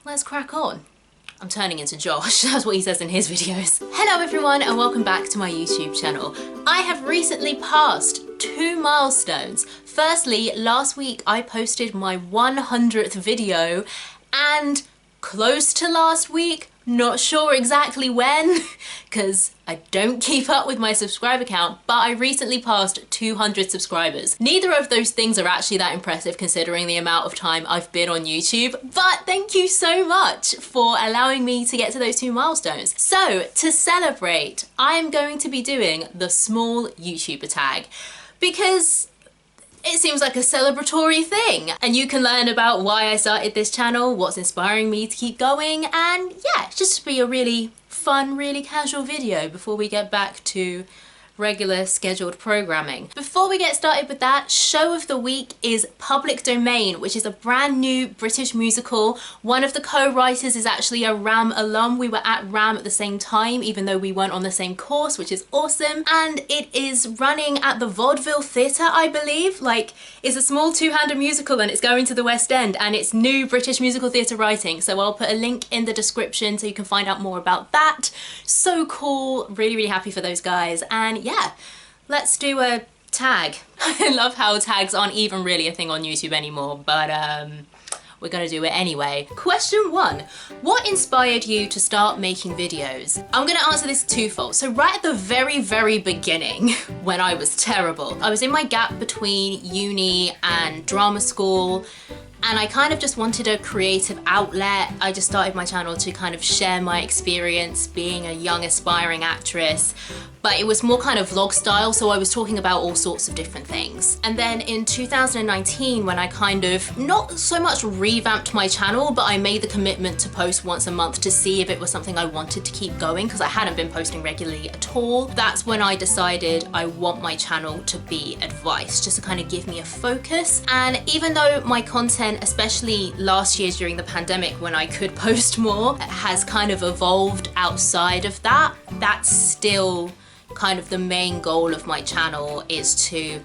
let's crack on. I'm turning into Josh, that's what he says in his videos. Hello everyone and welcome back to my YouTube channel. I have recently passed 2 milestones. Firstly, last week I posted my 100th video, and close to last week, not sure exactly when, because I don't keep up with my subscriber count, but I recently passed 200 subscribers. Neither of those things are actually that impressive considering the amount of time I've been on YouTube, but thank you so much for allowing me to get to those 2 milestones. So to celebrate, I'm going to be doing the small YouTuber tag because it seems like a celebratory thing, and you can learn about why I started this channel, what's inspiring me to keep going, and yeah, just to be a really fun, really casual video before we get back to regular scheduled programming. Before we get started with that, show of the week is Public Domain, which is a brand new British musical. One of the co-writers is actually a RAM alum. We were at RAM at the same time, even though we weren't on the same course, which is awesome. And it is running at the Vaudeville Theatre, I believe. Like, it's a small 2-hander musical and it's going to the West End, and it's new British musical theatre writing. So I'll put a link in the description so you can find out more about that. So cool, really, really happy for those guys. And yeah, let's do a tag. I love how tags aren't even really a thing on YouTube anymore, but we're gonna do it anyway. Question 1, what inspired you to start making videos? I'm gonna answer this twofold. So right at the very, very beginning, when I was terrible, I was in my gap between uni and drama school, and I kind of just wanted a creative outlet. I just started my channel to kind of share my experience being a young aspiring actress, but it was more kind of vlog style, so I was talking about all sorts of different things. And then in 2019, when I kind of not so much revamped my channel, but I made the commitment to post once a month to see if it was something I wanted to keep going, because I hadn't been posting regularly at all. That's when I decided I want my channel to be advice, just to kind of give me a focus. And even though my content, especially last year during the pandemic when I could post more, has kind of evolved outside of that, that's still kind of the main goal of my channel, is to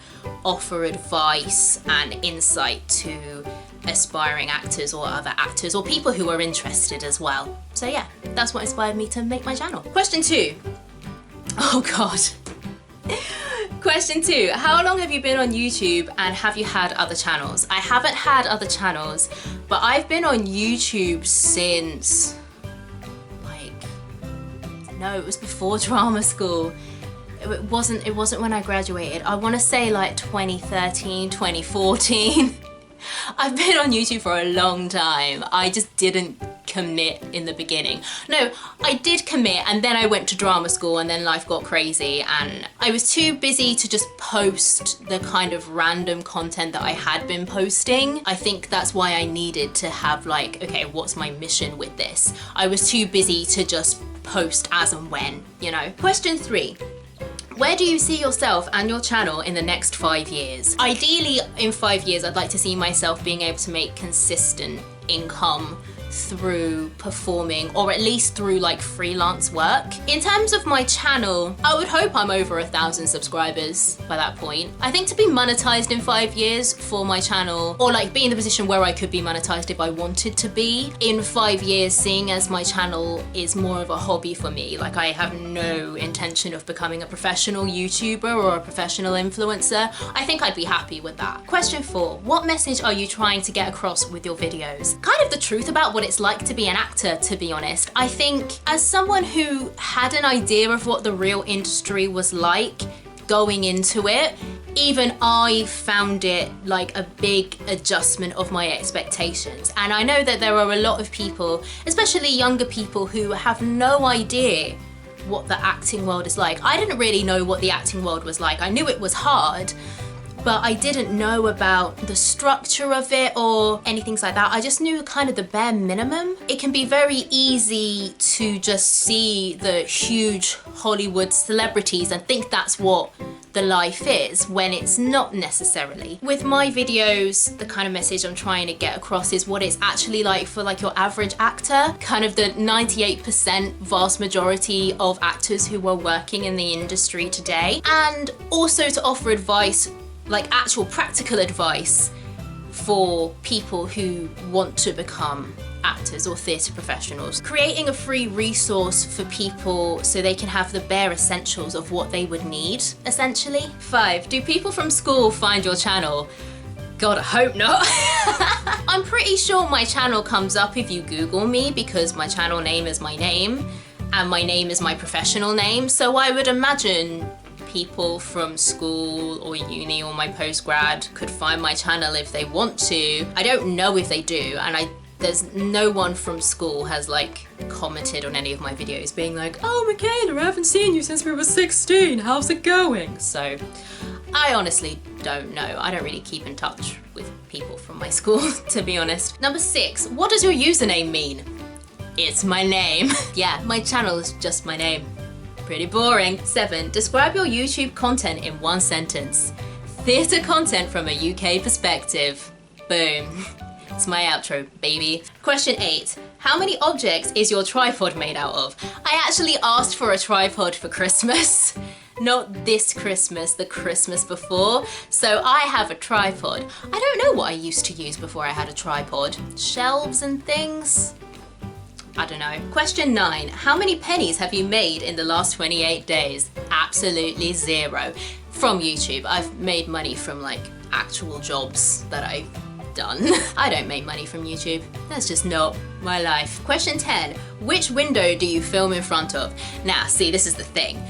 offer advice and insight to aspiring actors or other actors or people who are interested as well. So yeah, that's what inspired me to make my channel. Question 2. Oh God. Question 2, how long have you been on YouTube and have you had other channels? I haven't had other channels, but I've been on YouTube since, no, it was before drama school. It wasn't when I graduated. I want to say like 2013, 2014. I've been on YouTube for a long time. I just didn't commit in the beginning. No, I did commit, and then I went to drama school, and then life got crazy and I was too busy to just post the kind of random content that I had been posting. I think that's why I needed to have like, okay, what's my mission with this? I was too busy to just post as and when, you know. Question 3. Where do you see yourself and your channel in the next 5 years? Ideally, in 5 years, I'd like to see myself being able to make consistent income through performing, or at least through like freelance work. In terms of my channel, I would hope I'm over 1,000 subscribers by that point. I think to be monetized in 5 years for my channel, or like be in the position where I could be monetized if I wanted to be in 5 years, seeing as my channel is more of a hobby for me, like I have no intention of becoming a professional YouTuber or a professional influencer, I think I'd be happy with that. Question 4, what message are you trying to get across with your videos? Kind of the truth about what it's like to be an actor, to be honest. I think as someone who had an idea of what the real industry was like going into it, even I found it like a big adjustment of my expectations. And I know that there are a lot of people, especially younger people, who have no idea what the acting world is like. I didn't really know what the acting world was like. I knew it was hard, but I didn't know about the structure of it or anything like that. I just knew kind of the bare minimum. It can be very easy to just see the huge Hollywood celebrities and think that's what the life is, when it's not necessarily. With my videos, the kind of message I'm trying to get across is what it's actually like for like your average actor, kind of the 98% vast majority of actors who are working in the industry today, and also to offer advice, like actual practical advice for people who want to become actors or theatre professionals. Creating a free resource for people so they can have the bare essentials of what they would need, essentially. 5, do people from school find your channel? God, I hope not. I'm pretty sure my channel comes up if you Google me because my channel name is my name and my name is my professional name. So I would imagine people from school or uni or my postgrad could find my channel if they want to. I don't know if they do, and there's no one from school has like commented on any of my videos being like, oh Michaela, I haven't seen you since we were 16, how's it going? So I honestly don't know. I don't really keep in touch with people from my school, to be honest. Number 6, what does your username mean? It's my name. Yeah, my channel is just my name. Pretty boring. 7, describe your YouTube content in 1 sentence. Theatre content from a UK perspective. Boom. It's my outro, baby. Question 8, how many objects is your tripod made out of? I actually asked for a tripod for Christmas. Not this Christmas, the Christmas before. So I have a tripod. I don't know what I used to use before I had a tripod. Shelves and things? I don't know. Question 9, how many pennies have you made in the last 28 days? Absolutely 0. From YouTube. I've made money from like actual jobs that I've done. I don't make money from YouTube. That's just not my life. Question 10, which window do you film in front of? Now, see, this is the thing.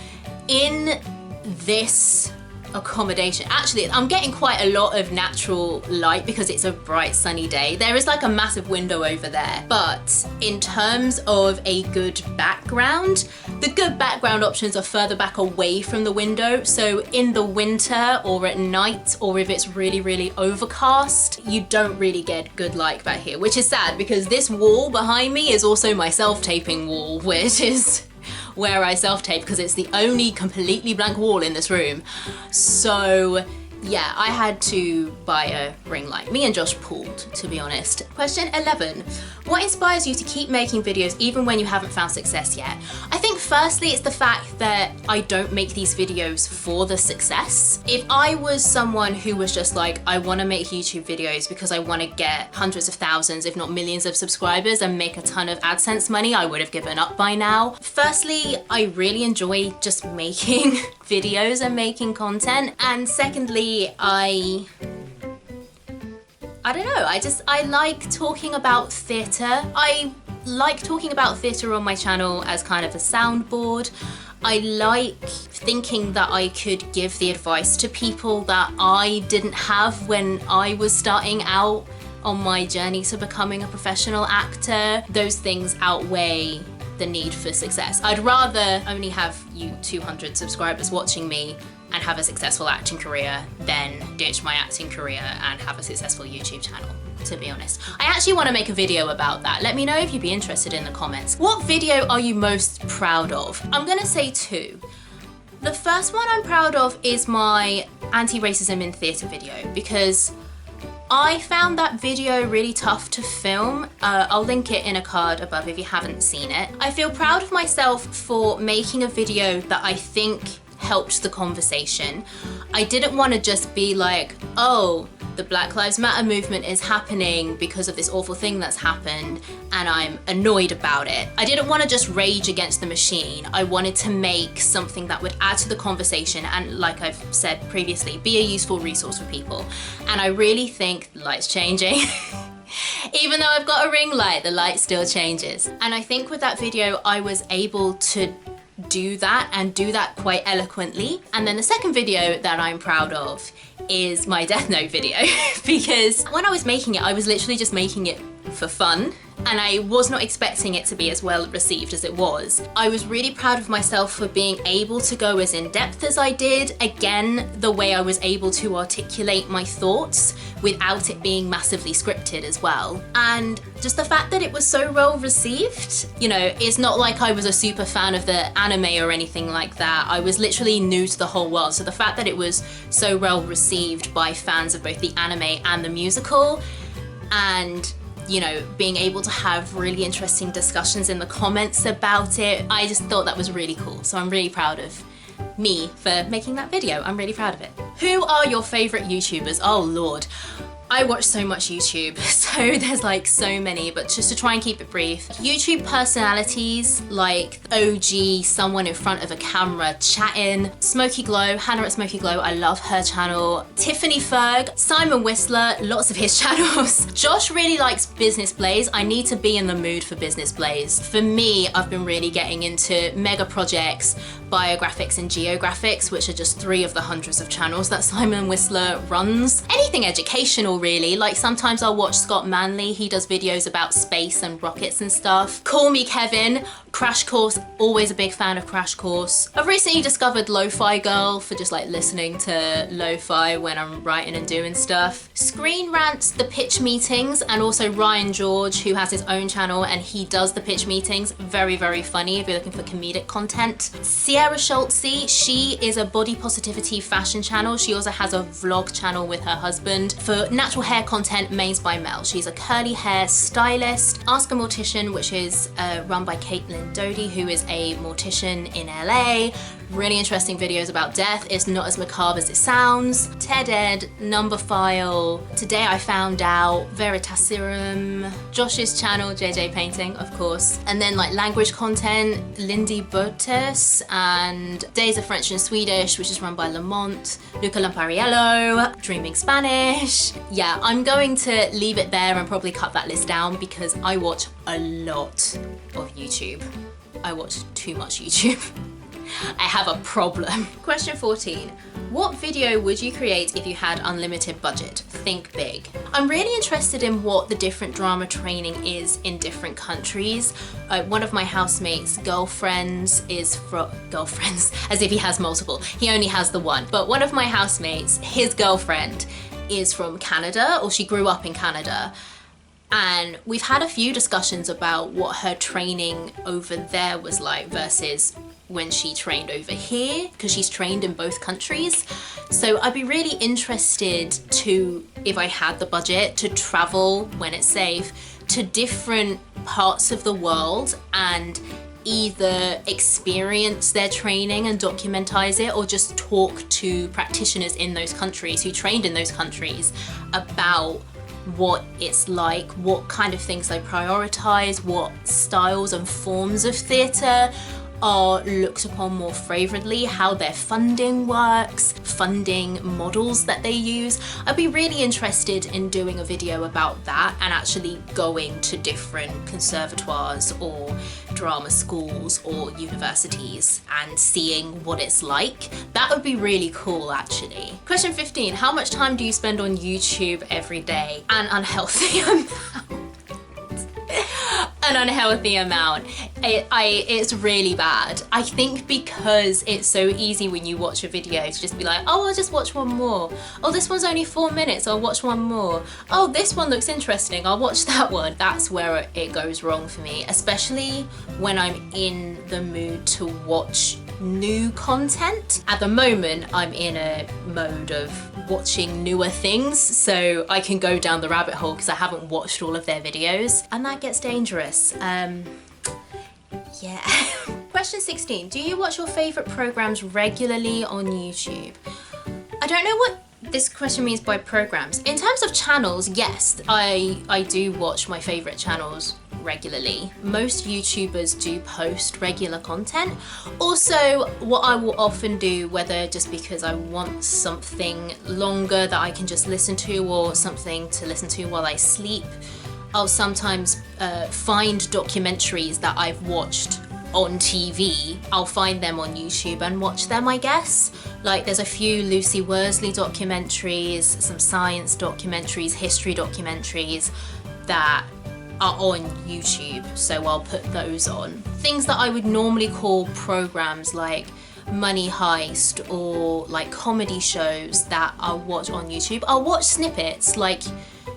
In this accommodation, actually I'm getting quite a lot of natural light because it's a bright sunny day. There is like a massive window over there, but in terms of a good background, the good background options are further back away from the window. So in the winter or at night, or if it's really overcast, you don't really get good light back here, which is sad because this wall behind me is also my self-taping wall, which is where I self-tape because it's the only completely blank wall in this room. So yeah, I had to buy a ring light. Me and Josh pooled, to be honest. Question 11, what inspires you to keep making videos even when you haven't found success yet? I think firstly it's the fact that I don't make these videos for the success. If I was someone who was just like, I want to make YouTube videos because I want to get hundreds of thousands, if not millions of subscribers and make a ton of AdSense money, I would have given up by now. Firstly, I really enjoy just making videos and making content. And secondly, I don't know, I like talking about theatre. I like talking about theatre on my channel as kind of a soundboard. I like thinking that I could give the advice to people that I didn't have when I was starting out on my journey to becoming a professional actor. Those things outweigh the need for success. I'd rather only have you 200 subscribers watching me and have a successful acting career than ditch my acting career and have a successful YouTube channel, to be honest. I actually want to make a video about that. Let me know if you'd be interested in the comments. What video are you most proud of? I'm gonna say 2. The first one I'm proud of is my anti-racism in theatre video because I found that video really tough to film. I'll link it in a card above if you haven't seen it. I feel proud of myself for making a video that I think helped the conversation. I didn't want to just be like, oh, the Black Lives Matter movement is happening because of this awful thing that's happened and I'm annoyed about it. I didn't want to just rage against the machine. I wanted to make something that would add to the conversation and, like I've said previously, be a useful resource for people. And I really think the light's changing. Even though I've got a ring light, the light still changes. And I think with that video, I was able to do that and do that quite eloquently. And then the second video that I'm proud of is my Death Note video because when I was making it, I was literally just making it for fun and I was not expecting it to be as well received as it was. I was really proud of myself for being able to go as in depth as I did. Again, the way I was able to articulate my thoughts without it being massively scripted as well. And just the fact that it was so well received, you know, it's not like I was a super fan of the anime or anything like that. I was literally new to the whole world. So the fact that it was so well received by fans of both the anime and the musical, and you know, being able to have really interesting discussions in the comments about it, I just thought that was really cool. So I'm really proud of me for making that video. I'm really proud of it. Who are your favorite YouTubers? Oh Lord. I watch so much YouTube, so there's like so many, but just to try and keep it brief. YouTube personalities like OG, someone in front of a camera chatting, Smoky Glow, Hannah at Smoky Glow, I love her channel. Tiffany Ferg, Simon Whistler, lots of his channels. Josh really likes Business Blaze. I need to be in the mood for Business Blaze. For me, I've been really getting into mega projects, biographics and geographics, which are just 3 of the hundreds of channels that Simon Whistler runs. Anything educational really, like sometimes I'll watch Scott Manley, he does videos about space and rockets and stuff. Call Me Kevin, Crash Course, always a big fan of Crash Course. I've recently discovered Lo-Fi Girl for just like listening to lo-fi when I'm writing and doing stuff. Screen Rants, the pitch meetings, and also Ryan George, who has his own channel and he does the pitch meetings. Very, very funny if you're looking for comedic content. Sierra Schultze, she is a body positivity fashion channel. She also has a vlog channel with her husband. For natural hair content, Mains by Mel. She's a curly hair stylist. Ask a Mortician, which is run by Caitlin Doty, who is a mortician in LA. Really interesting videos about death. It's not as macabre as it sounds. Ted Ed, Number File, Today I Found Out, Veritasirum, Josh's channel, JJ Painting, of course. And then like language content, Lindy Botes, and Days of French and Swedish, which is run by Lamont, Luca Lampariello, Dreaming Spanish. Yeah, I'm going to leave it there and probably cut that list down because I watch a lot of YouTube. I watch too much YouTube. I have a problem. Question 14. What video would you create if you had unlimited budget? Think big. I'm really interested in what the different drama training is in different countries. One of my housemates' girlfriends is from, girlfriends, as if he has multiple. He only has the one. But one of my housemates, his girlfriend is from Canada, or she grew up in Canada. And we've had a few discussions about what her training over there was like versus when she trained over here, because she's trained in both countries. So I'd be really interested to, if I had the budget, to travel when it's safe to different parts of the world and either experience their training and documentize it, or just talk to practitioners in those countries who trained in those countries about what it's like, what kind of things they prioritize, what styles and forms of theatre are looked upon more favourably, how their funding works, funding models that they use. I'd be really interested in doing a video about that and actually going to different conservatoires or drama schools or universities and seeing what it's like. That would be really cool actually. Question 15, how much time do you spend on YouTube every day? An unhealthy amount. An unhealthy amount. It's really bad. I think because it's so easy when you watch a video to just be like, oh, I'll just watch one more. Oh, this one's only 4 minutes, I'll watch one more. Oh, this one looks interesting, I'll watch that one. That's where it goes wrong for me, especially when I'm in the mood to watch new content. At the moment, I'm in a mode of watching newer things, so I can go down the rabbit hole because I haven't watched all of their videos, and that gets dangerous. Yeah. Question 16, do you watch your favorite programs regularly on YouTube? I don't know what this question means by programs. In terms of channels, yes, I do watch my favorite channels regularly. Most YouTubers do post regular content. Also, what I will often do, whether just because I want something longer that I can just listen to or something to listen to while I sleep, I'll sometimes find documentaries that I've watched on TV. I'll find them on YouTube and watch them, I guess. Like there's a few Lucy Worsley documentaries, some science documentaries, history documentaries that are on YouTube, so I'll put those on. Things that I would normally call programs like Money Heist or like comedy shows that I'll watch on YouTube, I'll watch snippets. Like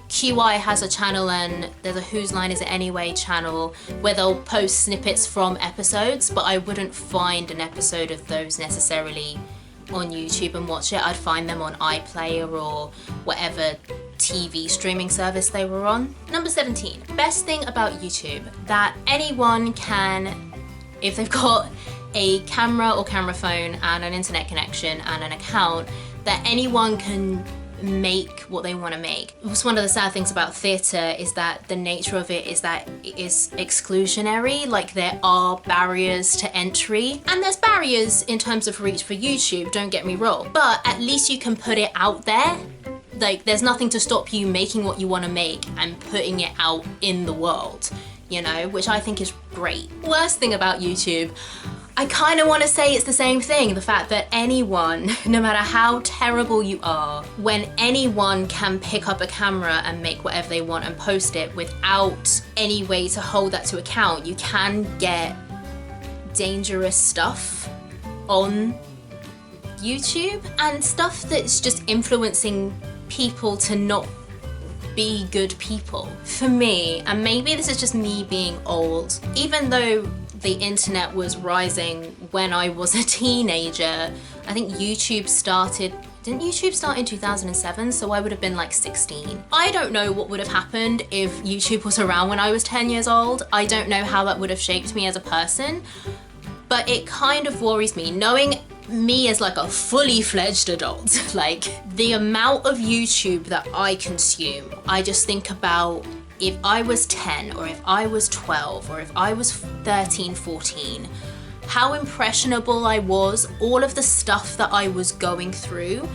QI has a channel and there's a Whose Line Is It Anyway channel where they'll post snippets from episodes, but I wouldn't find an episode of those necessarily on YouTube and watch it. I'd find them on iPlayer or whatever TV streaming service they were on. Number 17, best thing about YouTube, that anyone can, if they've got a camera or camera phone and an internet connection and an account, that anyone can make what they want to make. It's one of the sad things about theatre is that the nature of it is that it is exclusionary. Like, there are barriers to entry, and there's barriers in terms of reach for YouTube, don't get me wrong, but at least you can put it out there. Like, there's nothing to stop you making what you want to make and putting it out in the world, you know, which I think is great. Worst thing about YouTube, I kind of want to say it's the same thing. The fact that anyone, no matter how terrible you are, when anyone can pick up a camera and make whatever they want and post it without any way to hold that to account, you can get dangerous stuff on YouTube and stuff that's just influencing people to not be good people. For me, and maybe this is just me being old, even though the internet was rising when I was a teenager, I think YouTube started, didn't YouTube start in 2007? So I would have been like 16. I don't know what would have happened if YouTube was around when I was 10 years old. I don't know how that would have shaped me as a person, but it kind of worries me knowing me as like a fully fledged adult. Like, the amount of YouTube that I consume, I just think about if I was 10 or if I was 12 or if I was 13, 14, how impressionable I was, all of the stuff that I was going through,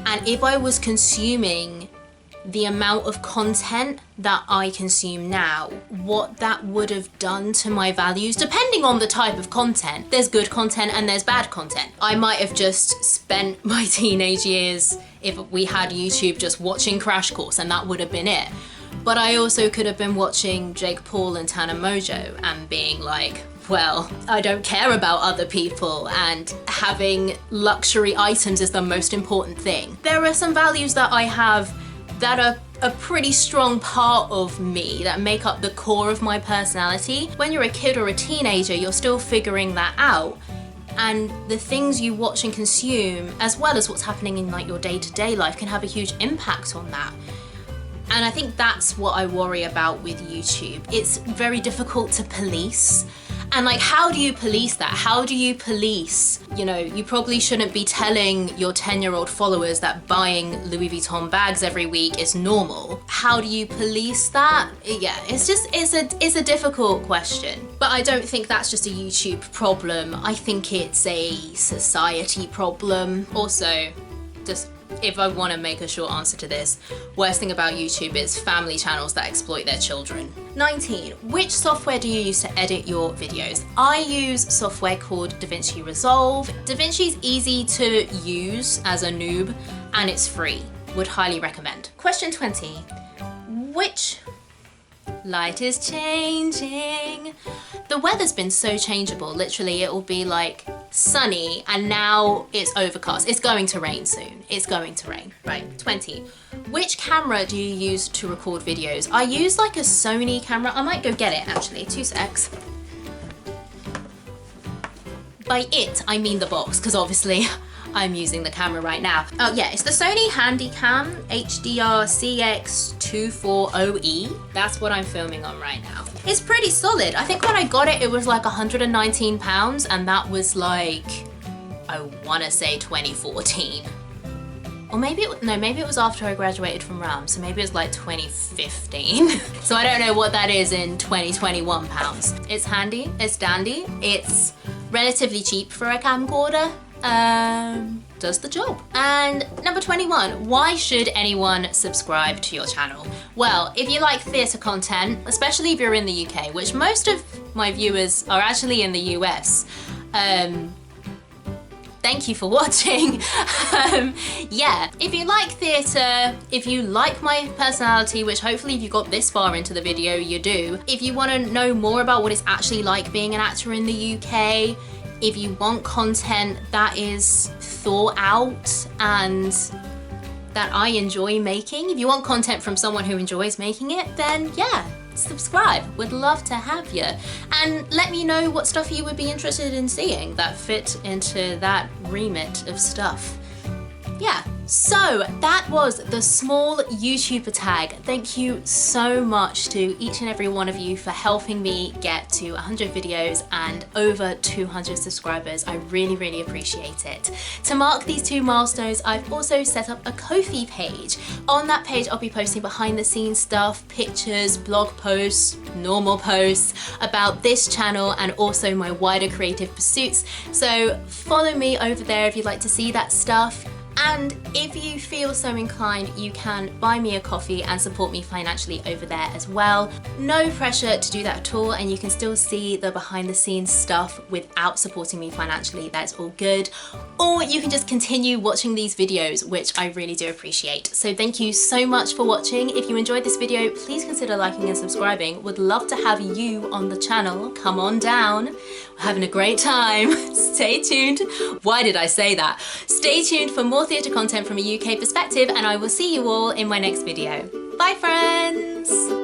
and if I was consuming the amount of content that I consume now, what that would have done to my values, depending on the type of content. There's good content and there's bad content. I might have just spent my teenage years, if we had YouTube, just watching Crash Course, and that would have been it. But I also could have been watching Jake Paul and Tana Mojo and being like, well, I don't care about other people, and having luxury items is the most important thing. There are some values that I have that are a pretty strong part of me, that make up the core of my personality. When you're a kid or a teenager, you're still figuring that out. And the things you watch and consume, as well as what's happening in like your day-to-day life, can have a huge impact on that. And I think that's what I worry about with YouTube. It's very difficult to police. And like, how do you police that? How do you police, you know, you probably shouldn't be telling your 10-year-old followers that buying Louis Vuitton bags every week is normal. How do you police that? Yeah, it's a difficult question. But I don't think that's just a YouTube problem. I think it's a society problem. Also, just if I want to make a short answer to this, worst thing about YouTube is family channels that exploit their children. 19. Which software do you use to edit your videos? I use software called DaVinci Resolve. DaVinci's easy to use as a noob and it's free. Would highly recommend. Question 20. Which light is changing? The weather's been so changeable. Literally, it will be like sunny and now it's overcast. It's going to rain soon. It's going to rain. Right, 20. Which camera do you use to record videos? I use like a Sony camera. I might go get it actually, 2 secs. By it, I mean the box, because obviously I'm using the camera right now. Oh yeah, it's the Sony Handycam HDR CX240E. That's what I'm filming on right now. It's pretty solid. I think when I got it, it was like £119, and that was like, I wanna say 2014. Or maybe it was after I graduated from RAM, so maybe it was like 2015. So I don't know what that is in 2021 pounds. It's handy, it's dandy, it's relatively cheap for a camcorder. Does the job. And number 21, why should anyone subscribe to your channel? Well, if you like theatre content, especially if you're in the UK, which most of my viewers are actually in the US, thank you for watching. Yeah, if you like theatre, if you like my personality, which hopefully if you got this far into the video, you do. If you want to know more about what it's actually like being an actor in the UK, if you want content that is thought out and that I enjoy making, if you want content from someone who enjoys making it, then yeah, subscribe. Would love to have you. And let me know what stuff you would be interested in seeing that fit into that remit of stuff. Yeah. So that was the small YouTuber tag. Thank you so much to each and every one of you for helping me get to 100 videos and over 200 subscribers. I really appreciate it. To mark these 2 milestones, I've also set up a Ko-fi page. On that page, I'll be posting behind the scenes stuff, pictures, blog posts, normal posts about this channel and also my wider creative pursuits. So follow me over there if you'd like to see that stuff. And if you feel so inclined, you can buy me a coffee and support me financially over there as well. No pressure to do that at all, and you can still see the behind the scenes stuff without supporting me financially. That's all good. Or you can just continue watching these videos, which I really do appreciate. So thank you so much for watching. If you enjoyed this video, please consider liking and subscribing. Would love to have you on the channel. Come on down. We're having a great time. Stay tuned. Why did I say that? Stay tuned for more theatre content from a UK perspective, and I will see you all in my next video. Bye friends!